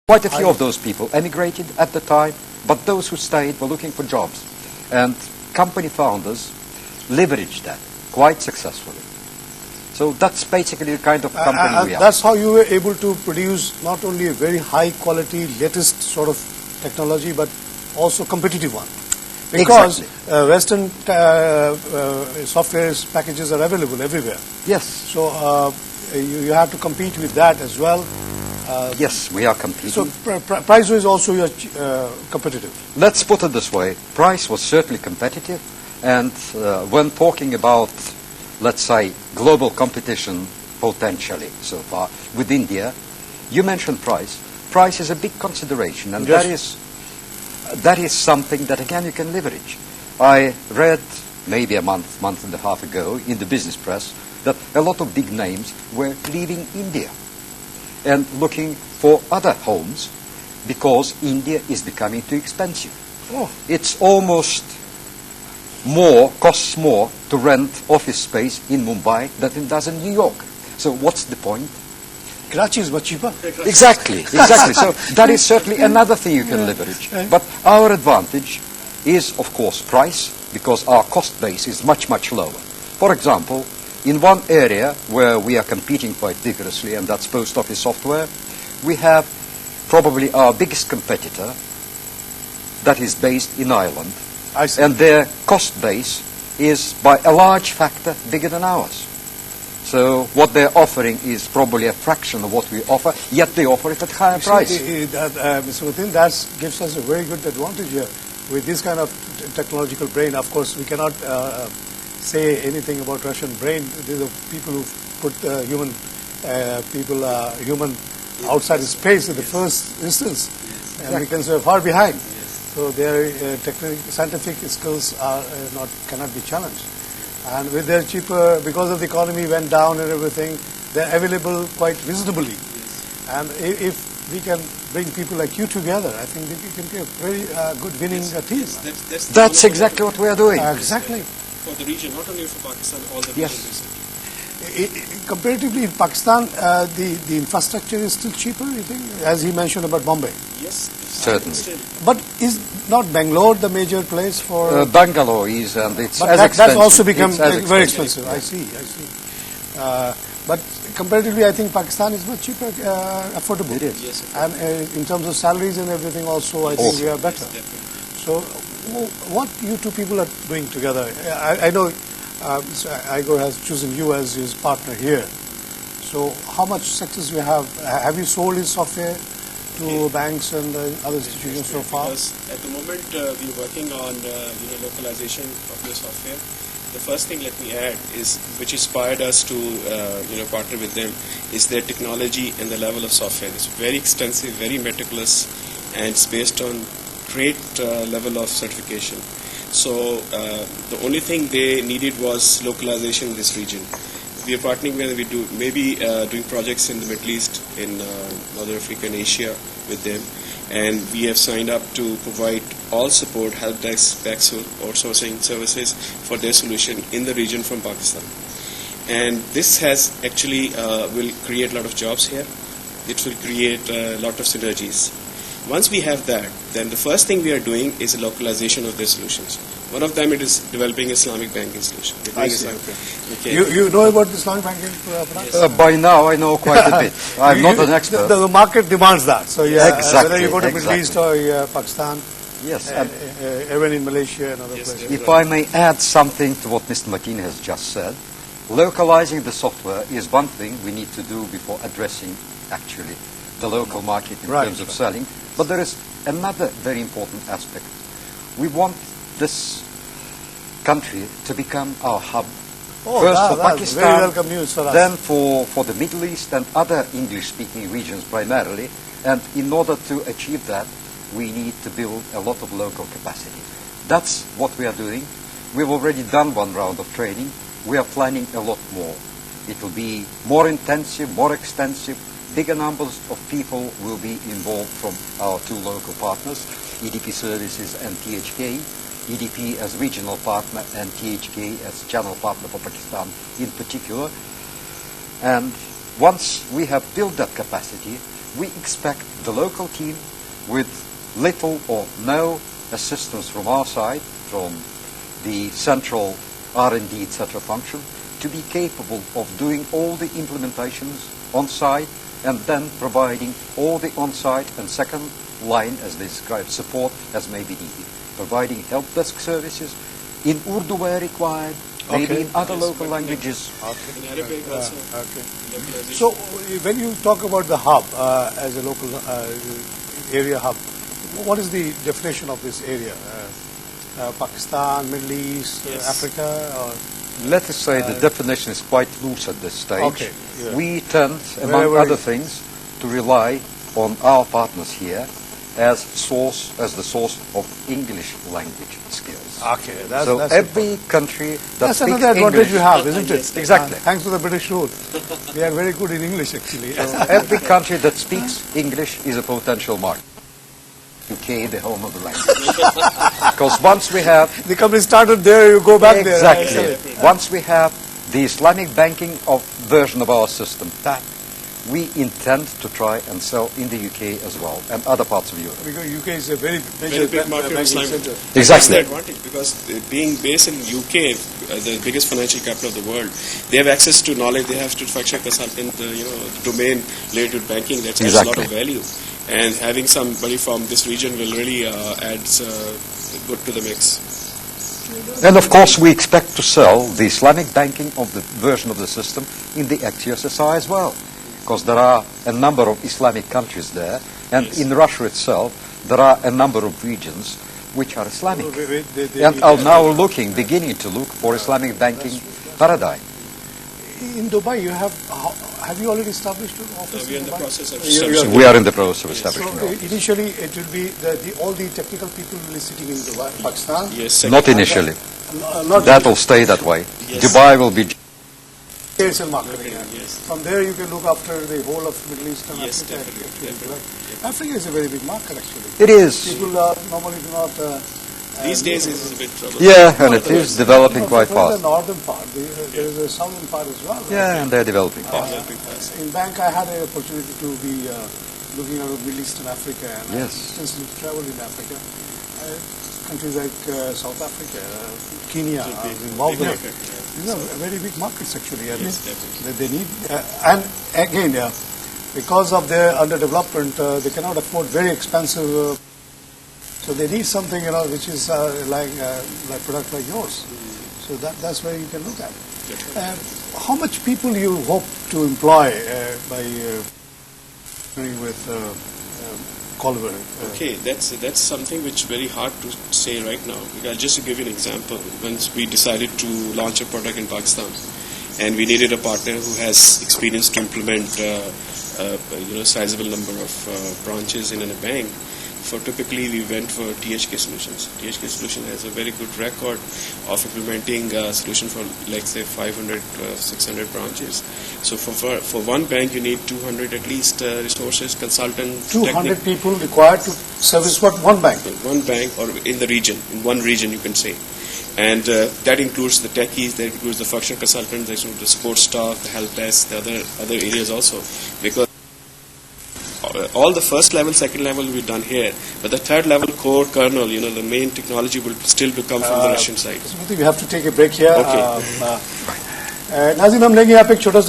Quite a few of those people emigrated at the time, but those who stayed were looking for jobs. And company founders leveraged that quite successfully. So that's basically the kind of company we are. That's how you were able to produce not only a very high quality, latest sort of technology, but also competitive one. Because exactly. Western software packages are available everywhere. Yes. So you have to compete with that as well. Yes, we are competing. So price-wise also you are competitive. Let's put it this way. Price was certainly competitive. And when talking about, let's say, global competition potentially so far with India, you mentioned price. Price is a big consideration, and yes. that is something that, again, you can leverage. I read maybe a month and a half ago in the business press that a lot of big names were leaving India and looking for other homes because India is becoming too expensive. Oh. It's almost costs more to rent office space in Mumbai than it does in New York. So what's the point? Karachi is much cheaper. Exactly. So that is certainly another thing you can leverage. But our advantage is, of course, price, because our cost base is much, much lower. For example, in one area where we are competing quite vigorously, and that's post office software, we have probably our biggest competitor that is based in Ireland. I see. And their cost base is by a large factor bigger than ours. So what they're offering is probably a fraction of what we offer, yet they offer it at higher price. Mr. Matin, that gives us a very good advantage here. With this kind of technological brain, of course, we cannot say anything about Russian brain. These are people who put human outside space in the first instance, and we can say far behind. So their scientific skills cannot be challenged. And with their cheaper, because of the economy went down and everything, they're available quite reasonably. And if we can bring people like you together, I think we can get a very good winning team. That's exactly what we are doing. Exactly. For the region, not only for Pakistan, all the region recently. Comparatively in Pakistan, the infrastructure is still cheaper, you think? As he mentioned about Bombay. Yes. Certainly. But is not Bangalore the major place for... Bangalore is, and it's but as expensive. That's also become very expensive. expensive. I see. But comparatively, I think Pakistan is much cheaper, affordable. It is. Yes, and in terms of salaries and everything also, I think we are better. So what you two people are doing together? I know Igor has chosen you as his partner here. So how much success you have? Have you sold his software to banks and other institutions so far? Because at the moment we're working on localization of the software. The first thing, let me add, is which inspired us to partner with them is their technology and the level of software. It's very extensive, very meticulous, and it's based on great level of certification. So the only thing they needed was localization in this region. We are partnering where we do doing projects in the Middle East, in North Africa and Asia with them, and we have signed up to provide all support, help desk, backfill, outsourcing services for their solution in the region from Pakistan. And this has actually will create a lot of jobs here. It will create a lot of synergies. Once we have that, then the first thing we are doing is a localization of their solutions. One of them, it is developing Islamic banking solution. I see. Okay. You know about Islamic banking? Yes. By now, I know quite a bit. I'm not an expert. The market demands that. So exactly, whether you go to Middle East or Pakistan, yes, even in Malaysia and other places. If I may add something to what Mr. Matin has just said, localizing the software is one thing we need to do before addressing actually the local market in terms of selling. But there is another very important aspect. We want this country to become our hub. First for Pakistan, very welcome news for us. Then for the Middle East and other English-speaking regions primarily. And in order to achieve that, we need to build a lot of local capacity. That's what we are doing. We've already done one round of training. We are planning a lot more. It will be more intensive, more extensive. Bigger numbers of people will be involved from our two local partners, EDP Services and THK. EDP as regional partner and THK as channel partner for Pakistan in particular. And once we have built that capacity, we expect the local team with little or no assistance from our side, from the central R&D, etc. function, to be capable of doing all the implementations on site and then providing all the on-site and second line, as they describe, support as may be needed. Providing help desk services in Urdu where required, maybe in other local languages. In Arabic also. So when you talk about the hub as a local area hub, what is the definition of this area? Pakistan, Middle East, Africa? Or let us say the definition is quite loose at this stage. Okay, yeah. We tend, among other things, to rely on our partners here as the source of English language skills. Okay, so that's every country that that's speaks another advantage English, you have, isn't it? Exactly. Thanks to the British rule, we are very good in English actually. So every country that speaks English is a potential market. UK, the home of the language. Because once we have... The company started there, you go back there. Exactly. Once we have the Islamic banking version of our system, that we intend to try and sell in the UK as well, and other parts of Europe. Because UK is a very big market of Islamic. Exactly. That's the advantage, because being based in UK, the biggest financial capital of the world, they have access to knowledge, they have to function consultant, the domain related to banking, that has a lot of value. And having somebody from this region will really add good to the mix. And of course we expect to sell the Islamic banking of the version of the system in the ex-USSR as well, because there are a number of Islamic countries there, and in Russia itself there are a number of regions which are Islamic, and are now beginning to look for Islamic banking paradigm. In Dubai, have you already established an office? We are in the process of establishing. We are in the process of establishing. So initially, it will be all the technical people will be sitting in Dubai, Pakistan. Yes. Not initially. Not that will stay that way. Yes. Dubai will be sales and marketing. Yes. From there, you can look after the whole of Middle East and Yes, Africa. definitely. Africa is a very big market, actually. It is. People normally do not. These days it is a bit trouble. Yeah, and it is developing quite fast. The northern part, there is a southern part as well. Yeah, and they're developing fast. In bank, I had an opportunity to be looking at Middle East and Africa, and Yes. extensively traveled in Africa. Countries like South Africa, Kenya, Zimbabwe. These are very big markets actually. And they need, and again, because of their underdevelopment, they cannot afford very expensive. So they need something, which is like product like yours. So that's where you can look at it. How much people you hope to employ by doing with Colvir? Okay, that's something which is very hard to say right now. Because just to give you an example, once we decided to launch a product in Pakistan, and we needed a partner who has experience to implement sizable number of branches in a bank. For typically we went for THK Solutions. THK Solutions has a very good record of implementing a solution for, like say, 500, 600 branches. So for one bank you need 200 at least resources, consultants. 200 people required to service what? One bank? One bank, or in the region, in one region you can say. And that includes the techies, that includes the functional consultants, that includes the support staff, the help desk, the other areas also. Because all the first level, second level will be done here, but the third level core kernel, the main technology will still become from the Russian side. We have to take a break here. Okay. नाज़रीन, हम लेंगे यहाँ पे एक छोटा